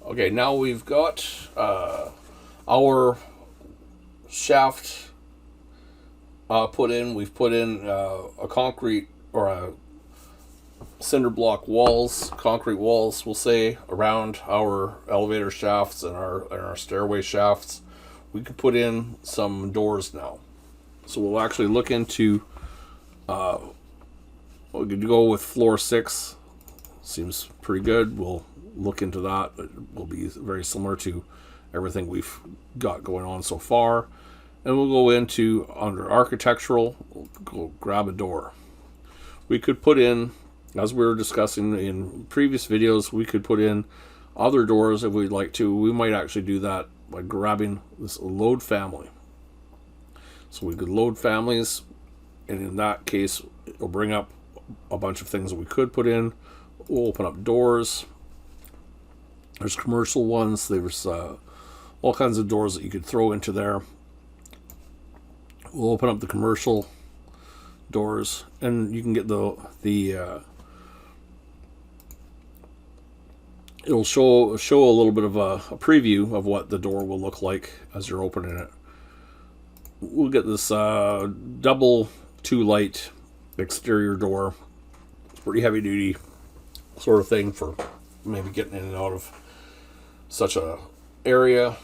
Okay, now we've got our shaft put in. We've put in a concrete or a cinder block walls, concrete walls, we'll say, around our elevator shafts and our stairway shafts. We could put in some doors now. So we'll actually look into, we could go with floor 6. Seems pretty good. We'll look into that. It will be very similar to everything we've got going on so far. And we'll go into, under architectural, we'll go grab a door. We could put in, as we were discussing in previous videos, we could put in other doors if we'd like to. We might actually do that by grabbing this load family. So we could load families, and in that case, it'll bring up a bunch of things that we could put in. We'll open up doors. There's commercial ones. There's all kinds of doors that you could throw into there. We'll open up the commercial doors, and you can get it'll show a little bit of a preview of what the door will look like as you're opening it. We'll get this double 2-light exterior door, pretty heavy duty sort of thing for maybe getting in and out of such a area.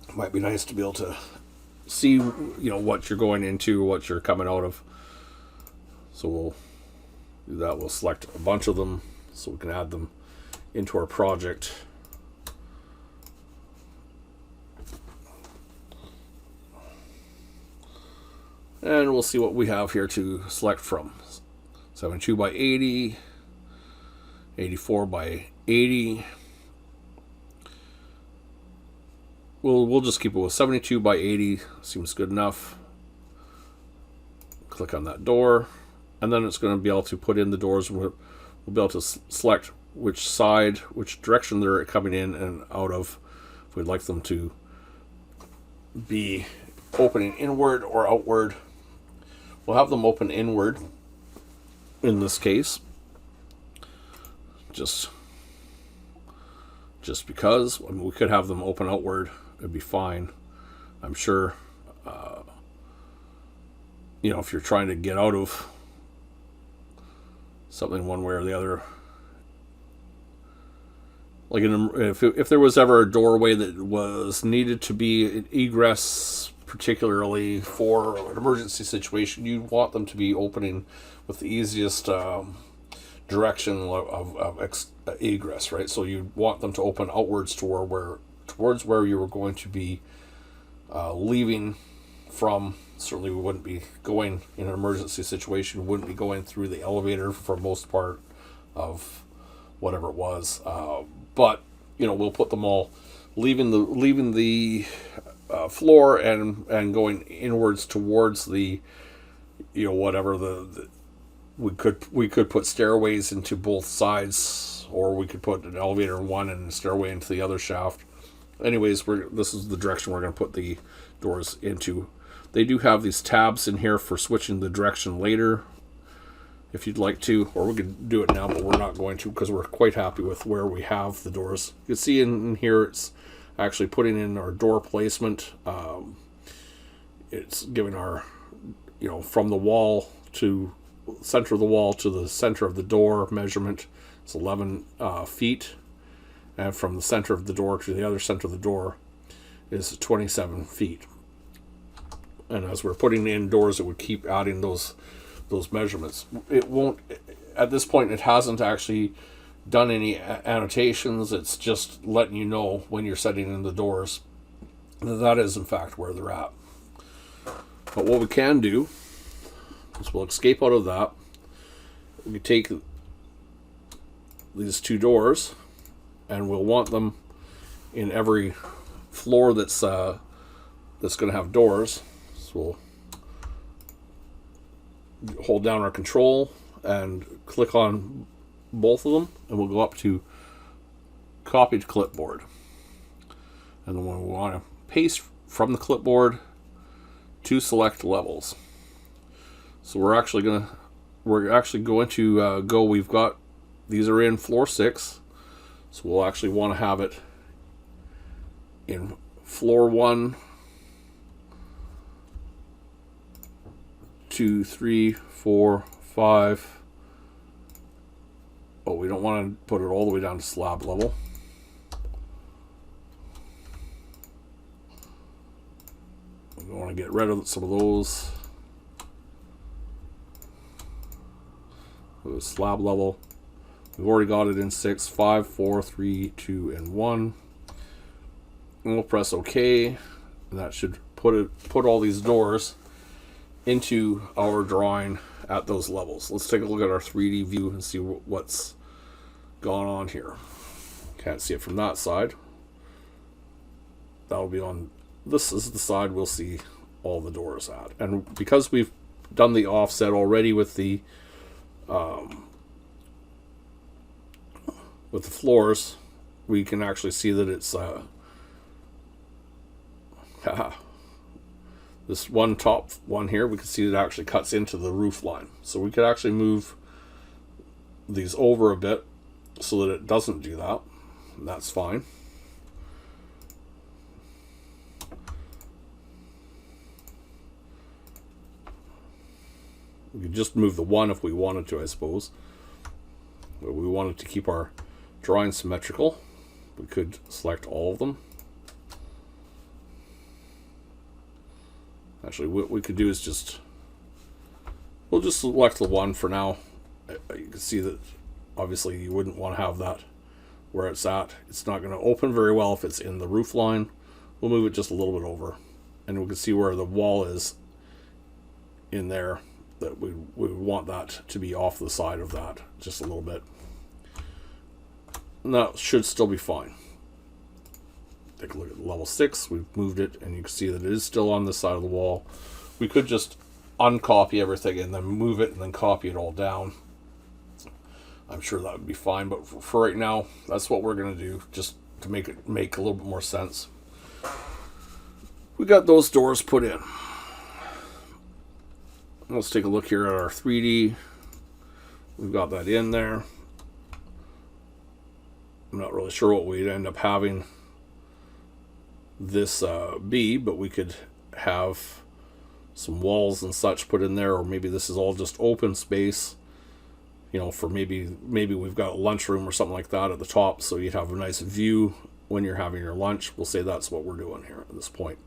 It might be nice to be able to see, what you're going into, what you're coming out of. So we'll do that. We'll select a bunch of them so we can add them into our project. And we'll see what we have here to select from. 72 by 80, 84 by 80. We'll just keep it with 72 by 80. Seems good enough. Click on that door, and then it's going to be able to put in the doors. We'll be able to select which side, which direction they're coming in and out of. If we'd like them to be opening inward or outward, we'll have them open inward in this case. Just because, we could have them open outward. It'd be fine, I'm sure. If you're trying to get out of something one way or the other, like if there was ever a doorway that was needed to be an egress, particularly for an emergency situation, you'd want them to be opening with the easiest direction of egress, right? So you'd want them to open outwards towards where you were going to be leaving from. Certainly we wouldn't be going, in an emergency situation, we wouldn't be going through the elevator for most part of whatever it was. But we'll put them all leaving the floor and going inwards towards the whatever we could put stairways into both sides, or we could put an elevator in one and a stairway into the other shaft. Anyways, this is the direction we're going to put the doors into. They do have these tabs in here for switching the direction later, if you'd like to, or we could do it now, but we're not going to because we're quite happy with where we have the doors. You can see in here it's actually putting in our door placement. It's giving our, from the wall to center of the wall to the center of the door measurement. It's 11 feet. And from the center of the door to the other center of the door is 27 feet. And as we're putting in doors, it would keep adding those measurements. It won't, at this point, it hasn't actually done any annotations. It's just letting you know when you're setting in the doors that is in fact where they're at. But what we can do is we'll escape out of that. We can take these two doors, and we'll want them in every floor that's going to have doors. So we'll hold down our control and click on both of them, and we'll go up to copy to clipboard. And then we want to paste from the clipboard to select levels. So we're actually going to go. We've got, these are in floor 6. So we'll actually want to have it in floor 1, 2, 3, 4, 5. Oh, we don't want to put it all the way down to slab level. We want to get rid of some of those. Slab level. We've already got it in 6, 5, 4, 3, 2, and 1. And we'll press OK. And that should put all these doors into our drawing at those levels. Let's take a look at our 3D view and see what's gone on here. Can't see it from that side. That'll be on, this is the side we'll see all the doors at. And because we've done the offset already with the floors, we can actually see that it's this one top one here, we can see it actually cuts into the roof line. So we could actually move these over a bit so that it doesn't do that. And that's fine. We could just move the one if we wanted to, I suppose. But we wanted to keep our drawing symmetrical. We could select all of them. Actually, what we could do is we'll just select the one for now. You can see that obviously you wouldn't want to have that where it's at. It's not going to open very well if it's in the roof line. We'll move it just a little bit over, and we can see where the wall is in there, that we want that to be off the side of that just a little bit. And that should still be fine. Take a look at level 6. We've moved it, and you can see that it is still on this side of the wall. We could just uncopy everything and then move it and then copy it all down. I'm sure that would be fine, but for right now, that's what we're going to do, just to make it make a little bit more sense. We got those doors put in. Let's take a look here at our 3D. We've got that in there. I'm not really sure what we'd end up having this be, but we could have some walls and such put in there, or maybe this is all just open space, you know, for maybe we've got a lunchroom or something like that at the top, so you'd have a nice view when you're having your lunch. We'll say that's what we're doing here at this point.